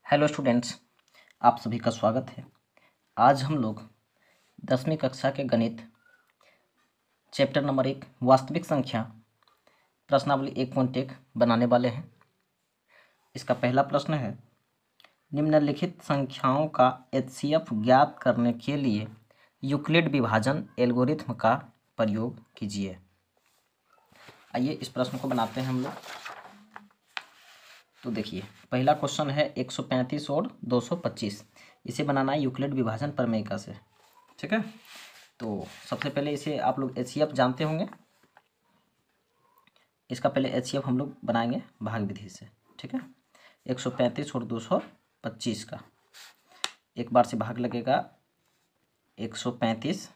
Hello students, आप सभी का स्वागत है। आज हम लोग 10वीं कक्षा के गणित चैप्टर नंबर 1 वास्तविक संख्या प्रश्नावली 1.1 बनाने वाले हैं। इसका पहला प्रश्न है, निम्नलिखित संख्याओं का एचसीएफ ज्ञात करने के लिए यूक्लिड विभाजन एल्गोरिथ्म का प्रयोग कीजिए। आइए इस प्रश्न को बनाते हैं हम लोग। तो देखिए, पहला क्वेश्चन है 135 और 225। इसे बनाना है यूक्लिड विभाजन प्रमेय से। ठीक है, तो सबसे पहले इसे आप लोग एचसीएफ जानते होंगे। इसका पहले एचसीएफ हम लोग बनाएंगे भाग विधि से। ठीक है, 135 और 225 का एक बार से भाग लगेगा 135।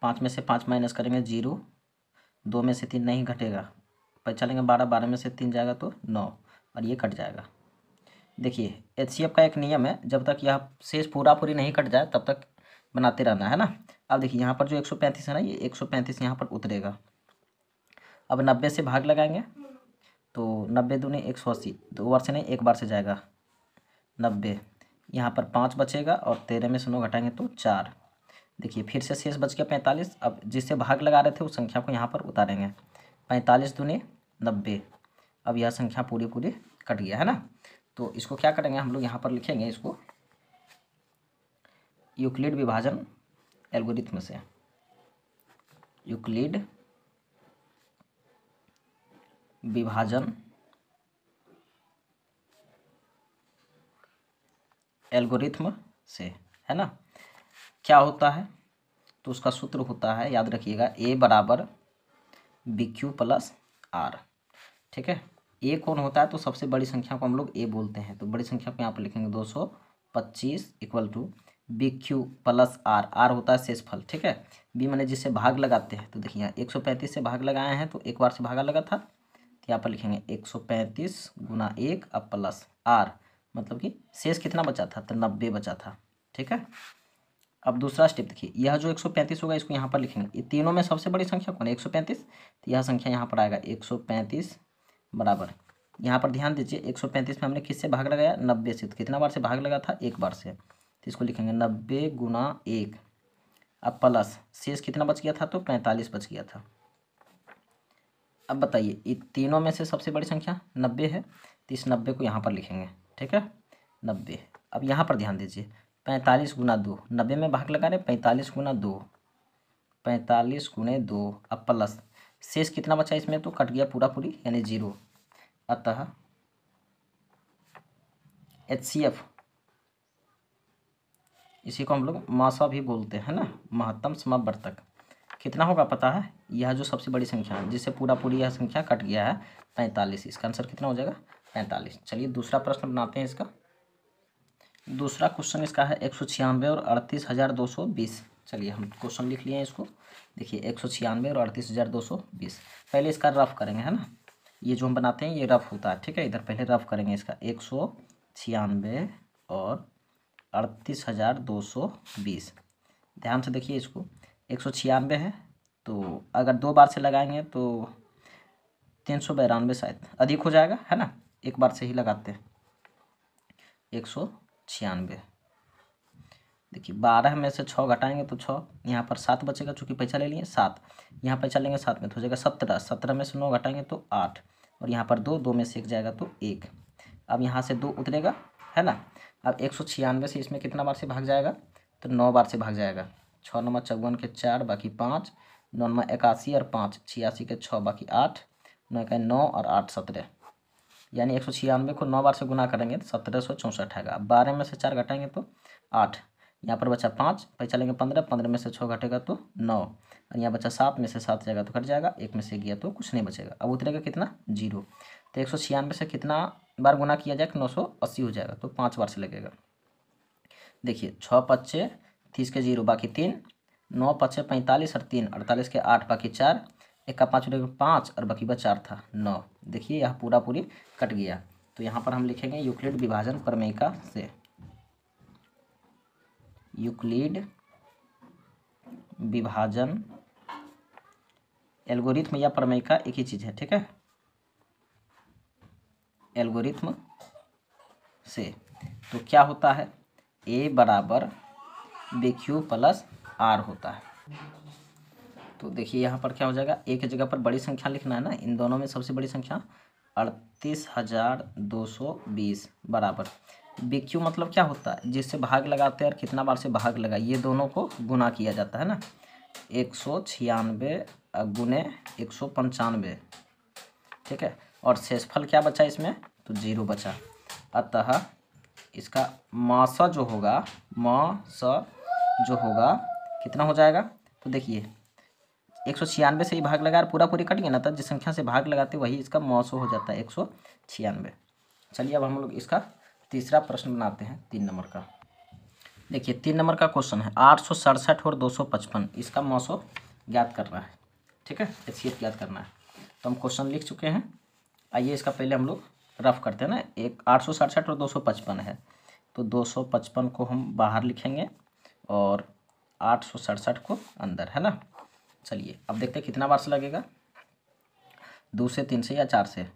5 में से 5 माइनस करेंगे 0, 2 में से 3 नहीं घटेगा, पैसा लेंगे 12, 12 में से 3 जाएगा तो 9 और ये कट जाएगा। देखिए, एचसीएफ का एक नियम है, जब तक यह शेष पूरी नहीं कट जाए तब तक बनाते रहना है ना। अब देखिए, यहाँ पर जो 135 है ना, ये 135 यहाँ पर उतरेगा। अब 90 से भाग लगाएंगे तो 90 दूनी 180, 2 बार से नहीं 1 बार से जाएगा 90। यहाँ पर 5 बचेगा और 13 में से 9 घटाएंगे तो 4। देखिए, फिर से शेष बच गया 45। अब जिससे भाग लगा रहे थे उस संख्या को यहाँ पर उतारेंगे। 45 दूनी 90। अब यह संख्या पूरी कट गया है ना। तो इसको क्या करेंगे हम लोग, यहाँ पर लिखेंगे इसको यूक्लिड विभाजन एल्गोरिथ्म से। यूक्लिड विभाजन एल्गोरिथ्म से, है ना। क्या होता है, तो उसका सूत्र होता है, याद रखिएगा, ए बराबर बी क्यू प्लस आर। ठीक है, ए कौन होता है, तो सबसे बड़ी संख्या को हम लोग ए बोलते हैं। तो बड़ी संख्या को यहाँ पर लिखेंगे 225 equal to b q plus r. R होता है शेषफल। ठीक है, बी मैंने जिससे भाग लगाते हैं, तो देखिए यहाँ 135 से भाग लगाए हैं तो एक बार से भागा लगा था, तो यहाँ पर लिखेंगे 135 गुना 1 अब प्लस आर, मतलब कि शेष कितना बचा था, तो 90 बचा था। ठीक है, अब दूसरा स्टेप देखिए, यह जो 135 होगा इसको यहाँ पर लिखेंगे। ये तीनों में सबसे बड़ी संख्या कौन है, 135, तो यह संख्या यहाँ पर आएगा 135 बराबर, यहाँ पर ध्यान दीजिए 135 में हमने किससे भाग लगाया, 90 से। तो कितना बार से भाग लगा था, एक बार से, तो इसको लिखेंगे 90 गुना 1 अब प्लस शेष कितना बच गया था, तो 45 बच गया था। अब बताइए, ये तीनों में से सबसे बड़ी संख्या 90 है, तो इस 90 को यहाँ पर लिखेंगे। ठीक है, 90। अब यहाँ पर ध्यान दीजिए, 45 गुना 2, 90 में भाग लगा रहे, 45 गुना 2, 45 गुने 2 अब प्लस शेष कितना बचा इसमें, तो कट गया पूरी यानी 0। अतः एचसीएफ, इसी को हम लोग मासा भी बोलते हैं ना, महत्तम समावर्तक, कितना होगा पता है, यह जो सबसे बड़ी संख्या है जिससे पूरी यह संख्या कट गया है 45। इसका आंसर कितना हो जाएगा, 45। चलिए दूसरा प्रश्न बनाते हैं इसका। दूसरा क्वेश्चन इसका है 196 और 38,220। चलिए हम क्वेश्चन लिख लिए हैं इसको। देखिए 196 और 38,220। पहले इसका रफ करेंगे, है ना। ये जो हम बनाते हैं ये रफ होता है। ठीक है, इधर पहले रफ करेंगे इसका, 196 और 38,220। ध्यान से देखिए इसको, 196 है, तो अगर 2 बार से लगाएंगे तो 392 शायद अधिक हो जाएगा, है ना। एक बार से ही लगाते हैं 196। देखिए 12 में से 6 घटाएंगे तो 6, यहाँ पर 7 बचेगा, चूँकि पैसा ले लिए 7, यहाँ पैसा लेंगे 7 में तो हो जाएगा 17। 17 में से 9 घटाएंगे तो 8, और यहाँ पर 2 में से 1 जाएगा तो 1। अब यहाँ से 2 उतरेगा, है ना। अब 196 से इसमें कितना बार से भाग जाएगा, तो 9 बार से भाग जाएगा। 6 9 54 के 4 बाकी 5, 9 9 81 और 5 86 के 6 बाकी 8, 9 का 9 और 8 17, यानी 196 को 9 बार से गुना करेंगे तो 1764 आएगा। 12 में से 4 घटाएंगे तो 8, यहाँ पर बचा 5, पैसा लेंगे 15, 15 में से 6 घटेगा तो 9, और यहाँ बचा 7 में से 7 जाएगा तो कट जाएगा, 1 में से गया तो कुछ नहीं बचेगा। अब उतरेगा कितना, 0। तो 196 से कितना बार गुना किया जाए, 980 हो जाएगा, तो 5 बार से लगेगा। देखिए 6 5 30 के 0 बाकी 3, 9 5 45 और 3 48 के 8 बाकी 4, 1 का 5 उड़ेगा 5 और बाकी बचा 4 था 9। देखिए यह पूरी कट गया। तो यहाँ पर हम लिखेंगे यूक्लिड विभाजन प्रमेय से। यूक्लिड विभाजन एल्गोरिथ्म या प्रमेय का एक ही चीज़ है। ठीक है, एल्गोरिथ्म से, तो क्या होता है, a बराबर बी क्यू प्लस आर होता है। तो देखिए यहाँ पर क्या हो जाएगा, एक की जगह पर बड़ी संख्या लिखना है ना, इन दोनों में सबसे बड़ी संख्या 38,220 बराबर बी क्यू मतलब क्या होता है, जिससे भाग लगाते हैं और कितना बार से भाग लगा, ये दोनों को गुना किया जाता है ना, 196 गुने 195, ठीक है। और शेषफल क्या बचा इसमें, तो 0 बचा। अतः इसका मासा जो होगा, मासा जो होगा कितना हो जाएगा, तो देखिए 196 से ही भाग लगा और पूरा पूरी कट गया ना, तब जिस संख्या से भाग लगाते वही इसका मौसो हो जाता है 196। चलिए अब हम लोग इसका तीसरा प्रश्न बनाते हैं 3 नंबर का। देखिए 3 नंबर का क्वेश्चन है 867 और 255, इसका मौसो ज्ञात करना है, ठीक है, एचसीएफ ज्ञात करना है। तो हम क्वेश्चन लिख चुके हैं, आइए इसका पहले हम लोग रफ करते हैं ना। एक 867 और 255 है, तो 255 को हम बाहर लिखेंगे और 867 को अंदर, है ना। चलिए अब देखते हैं कितना बार से लगेगा, 2 से, 3 से या 4 से।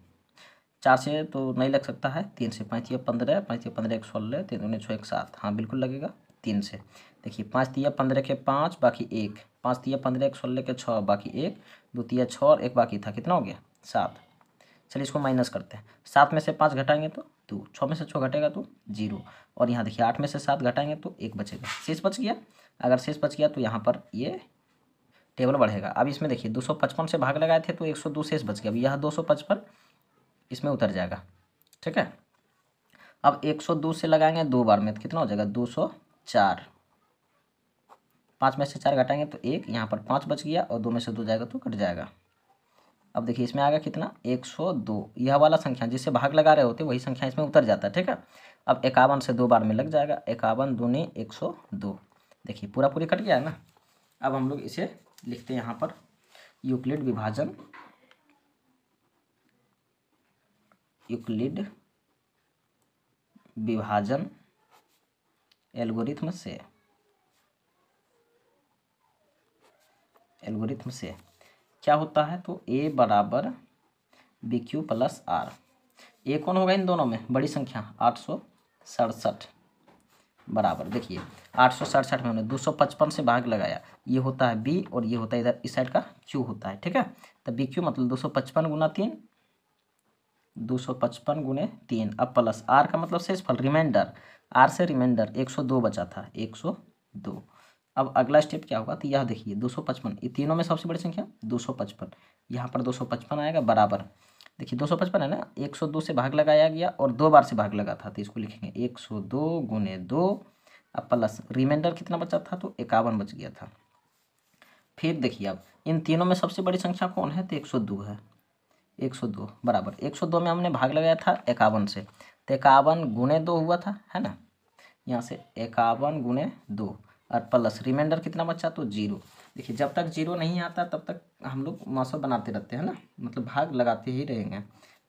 4 से तो नहीं लग सकता है, 3 से, 5 या 15, 5 या 15 116, 3 दूनी 6 1 7, हाँ बिल्कुल लगेगा 3 से। देखिए 5 तिया 15 के 5 बाकी 1, 5 तिया 15 116 के 6 बाकी 1, 2 तिया 6 और 1 बाकी था, कितना हो गया 7। चलिए इसको माइनस करते हैं, 7 में से 5 घटाएंगे तो 2, 6 में से 6 घटेगा तो 0, और यहाँ देखिए 8 में से 7 घटाएंगे तो 1 बचेगा, शेष बच गया। अगर शेष बच गया तो यहाँ पर ये टेबल बढ़ेगा। अब इसमें देखिए 255 से भाग लगाए थे तो 102 शेष बच गया, अब यह 255 इसमें उतर जाएगा, ठीक है। अब 102 से लगाएंगे 2 बार में तो कितना हो जाएगा 204, 5 में से 4 घटाएंगे तो 1, यहाँ पर 5 बच गया और 2 में से 2 जाएगा तो कट जाएगा। अब देखिए इसमें आएगा कितना 102, यह वाला संख्या जिससे भाग लगा रहे होते वही संख्या इसमें उतर जाता है, ठीक है। अब 51 से 2 बार में लग जाएगा, 51 दूनी 102, देखिए पूरा पूरी कट गया है ना। अब हम लोग इसे लिखते हैं यहाँ पर यूक्लिड विभाजन, यूक्लिड विभाजन एल्गोरिथम से, एल्गोरिथम से क्या होता है, तो a बराबर बी क्यू प्लस आर, ए कौन होगा इन दोनों में, बड़ी संख्या 867 बराबर, देखिए 867 में हमने 255 से भाग लगाया, ये होता है बी और ये होता है इधर इस साइड का क्यू होता है, ठीक है। तो बी क्यू मतलब 255 गुना 3, 255 गुने 3, अब प्लस आर का मतलब शेषफल रिमाइंडर, आर से रिमाइंडर 102 बचा था 102। अब अगला स्टेप क्या होगा, तो यह देखिए 255, ये तीनों में सबसे बड़ी संख्या 255, यहाँ पर 255 आएगा बराबर, देखिए 255 है ना, 102 से भाग लगाया गया और 2 बार से भाग लगा था तो इसको लिखेंगे 102 गुने 2, अब प्लस रिमाइंडर कितना बचा था, तो 51 बच गया था। फिर देखिए अब इन तीनों में सबसे बड़ी संख्या कौन है, तो 102 है, 102 बराबर 102 में हमने भाग लगाया था 51 से, तो 51 गुने 2 हुआ था, है ना, यहाँ से 51 गुने 2 और प्लस रिमाइंडर कितना बचा, तो 0। देखिए जब तक 0 नहीं आता तब तक हम लोग मासो बनाते रहते हैं ना, मतलब भाग लगाते ही रहेंगे।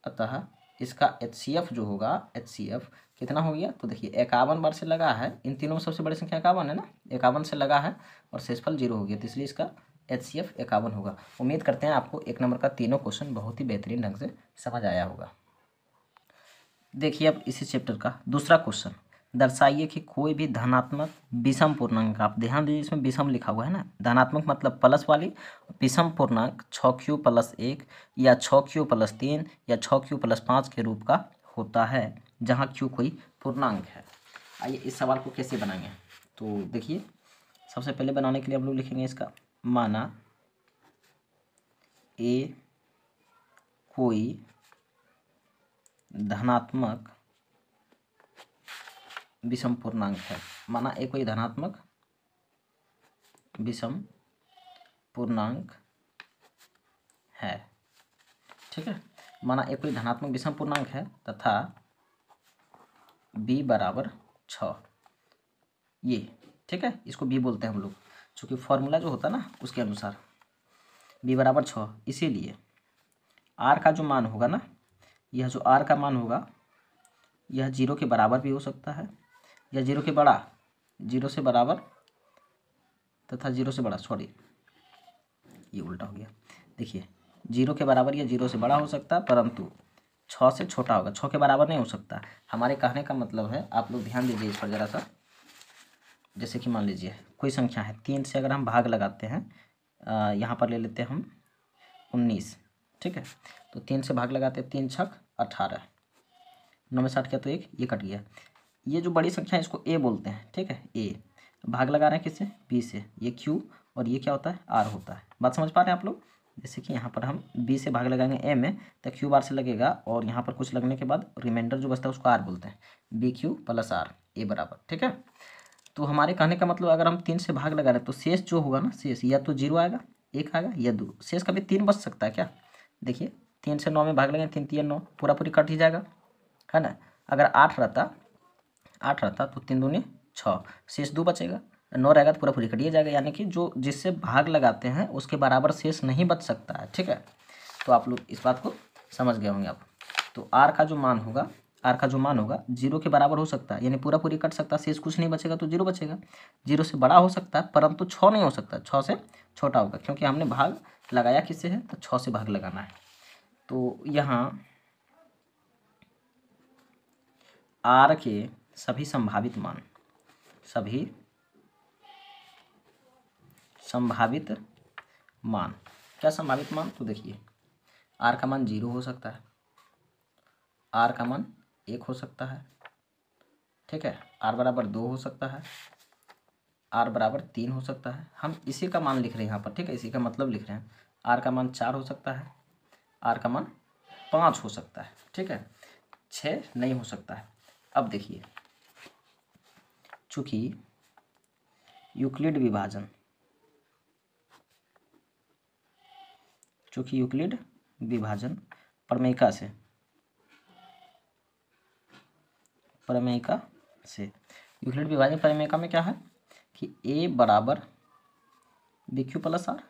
अतः इसका HCF जो होगा, HCF कितना हो गया, तो देखिए 51 बार से लगा है, इन तीनों में सबसे बड़ी संख्या 51 है ना, 51 से लगा है और शेषफल 0 हो गया, तो इसलिए इसका HCF 51 होगा। उम्मीद करते हैं आपको 1 नंबर का तीनों क्वेश्चन बहुत ही बेहतरीन ढंग से समझ आया होगा। देखिए अब इसी चैप्टर का दूसरा क्वेश्चन, दर्शाइए कि कोई भी धनात्मक विषम पूर्णांक, आप ध्यान दीजिए इसमें विषम लिखा हुआ है ना, धनात्मक मतलब प्लस वाली, विषम पूर्णांक 6q + 1 या 6q + 3 या 6q + 5 के रूप का होता है, जहाँ q कोई पूर्णांक है। आइए इस सवाल को कैसे बनाएंगे, तो देखिए सबसे पहले बनाने के लिए हम लोग लिखेंगे इसका, माना a कोई धनात्मक विषम पूर्णांक है, माना ए कोई धनात्मक विषम पूर्णांक है, ठीक है, माना ए कोई धनात्मक विषम पूर्णांक है तथा b बराबर 6, ये ठीक है, इसको b बोलते हैं हम लोग, चूँकि फॉर्मूला जो होता है ना उसके अनुसार b बराबर 6, इसीलिए r का जो मान होगा ना, यह जो r का मान होगा यह 0 के बराबर भी हो सकता है या 0 के बड़ा, 0 से बराबर तथा 0 से बड़ा, सॉरी ये उल्टा हो गया, देखिए 0 के बराबर या 0 से बड़ा हो सकता है, परंतु 6 से छोटा होगा, 6 के बराबर नहीं हो सकता। हमारे कहने का मतलब है, आप लोग ध्यान दीजिए इस पर ज़रा सा। जैसे कि मान लीजिए कोई संख्या है, 3 से अगर हम भाग लगाते हैं, यहाँ पर ले लेते हैं हम 19, ठीक है। तो 3 से भाग लगाते हैं, 3 छक 18, 9 में 60 किया तो 1, ये कट गया। ये जो बड़ी संख्या है इसको ए बोलते हैं, ठीक है। ए भाग लगा रहे हैं किससे, बी से, ये क्यू और ये क्या होता है, आर होता है। बात समझ पा रहे हैं आप लोग। जैसे कि यहाँ पर हम बी से भाग लगाएंगे ए में, तो क्यू बार से लगेगा और यहाँ पर कुछ लगने के बाद रिमाइंडर जो बचता है उसको आर बोलते हैं, बी क्यू प्लस आर, ए बराबर, ठीक है। तो हमारे कहने का मतलब अगर हम 3 से भाग लगा रहे हैं तो शेष जो होगा ना, शेष या तो 0 आएगा, 1 आएगा या 2, शेष कभी 3 बच सकता है क्या। देखिए 3 से 9 में भाग लगेंगे, 3 3 9, पूरा पूरी कट ही जाएगा, है ना। अगर 8 रहता तो 3 दूनी 6, शेष 2 बचेगा, 9 रहेगा तो पूरा पूरी कटिए जाएगा। यानी कि जो जिससे भाग लगाते हैं उसके बराबर शेष नहीं बच सकता है, ठीक है। तो आप लोग इस बात को समझ गए होंगे आप। तो आर का जो मान होगा, 0 के बराबर हो सकता है, यानी पूरा पूरी कट सकता है, शेष कुछ नहीं बचेगा तो 0 बचेगा। 0 से बड़ा हो सकता है परंतु 6 नहीं हो सकता, 6 से छोटा होगा, क्योंकि हमने भाग लगाया किससे है, तो 6 से भाग लगाना है। तो यहाँ आर के सभी संभावित मान, क्या संभावित मान, तो देखिए आर का मान 0 हो सकता है, आर का मान 1 हो सकता है, ठीक है। आर बराबर 2 हो सकता है, आर बराबर 3 हो सकता है। हम इसी का मान लिख रहे हैं यहाँ पर, ठीक है, इसी का मतलब लिख रहे हैं। आर का मान 4 हो सकता है, आर का मान 5 हो सकता है, ठीक है, 6 नहीं हो सकता है। अब देखिए चूंकि यूक्लिड विभाजन प्रमेयिका से यूक्लिड विभाजन प्रमेयिका में क्या है कि ए बराबर बी क्यू प्लस आर।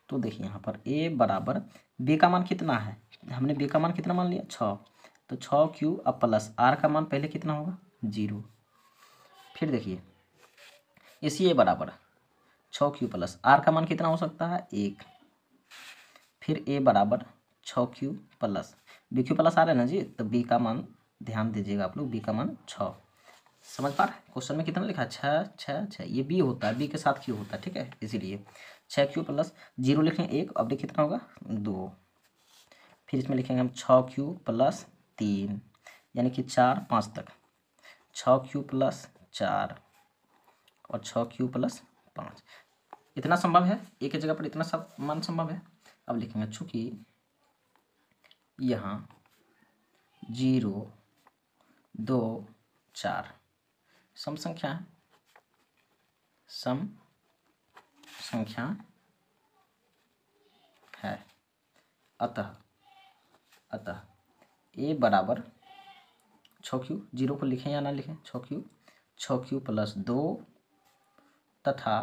तो देखिए यहाँ पर ए बराबर बी का मान कितना है, हमने बी का मान कितना मान लिया, 6, तो 6 क्यू अब प्लस आर का मान पहले कितना होगा, 0। फिर देखिए इसी ए बराबर 6 क्यू प्लस आर का मान कितना हो सकता है, 1। फिर ए बराबर 6 q plus b q plus r है ना जी, तो बी का मान ध्यान दीजिएगा आप लोग, बी का मान 6। समझ पा रहे हैं, क्वेश्चन में कितना लिखा है, 6 6 6, ये बी होता है, बी के साथ क्यू होता है, ठीक है, इसीलिए 6 क्यू प्लस 0 लिखेंगे 1, अब देखिए कितना होगा, 2। फिर इसमें लिखेंगे हम 6 क्यू प्लस 3, यानी कि 4 5 तक, 6 क्यू प्लस 4 और 6 क्यू प्लस 5, इतना संभव है, एक ही जगह पर इतना सब मान संभव है। अब लिखेंगे चूंकि यहाँ 0 2 4 सम संख्या है, अतः ए बराबर 6 क्यू, 0 को लिखें या ना लिखें, 6 क्यू प्लस 2 तथा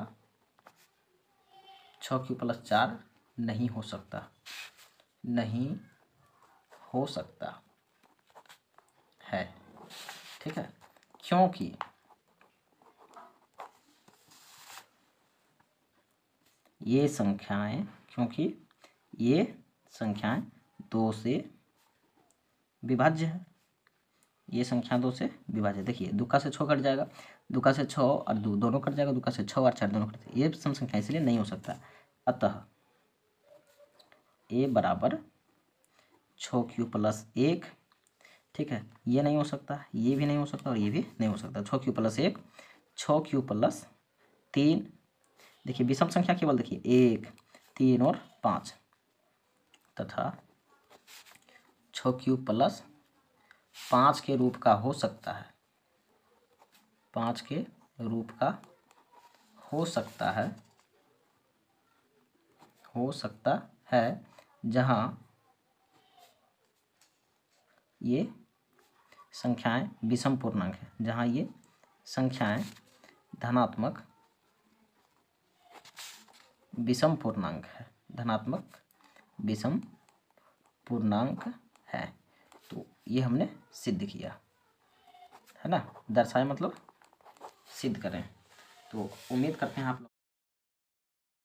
6 क्यू प्लस 4 नहीं हो सकता है, ठीक है, क्योंकि ये संख्याएं 2 से विभाज्य है, ये संख्या 2 से विभाज्य। देखिए 2 का से 6 कट जाएगा, 2 का से 6 और 2 दोनों कट जाएगा, 2 का से 6 और 4 दोनों कट जाएगा, ये सम संख्या इसलिए नहीं हो सकता। अतः ए बराबर 6 क्यू प्लस 1, ठीक है, ये नहीं हो सकता, ये भी नहीं हो सकता और ये भी नहीं हो सकता। 6 क्यू प्लस 1, 6 क्यू प्लस 3, देखिए विषम संख्या केवल देखिए 1 3 और 5, तथा 6 क्यू प्लस 5 के रूप का हो सकता है, 5 के रूप का हो सकता है जहाँ ये संख्याएं विषम पूर्णांक है, जहाँ ये संख्याएं धनात्मक विषम पूर्णांक है। तो ये हमने सिद्ध किया है ना, दर्शाए मतलब सिद्ध करें। तो उम्मीद करते हैं आप लोग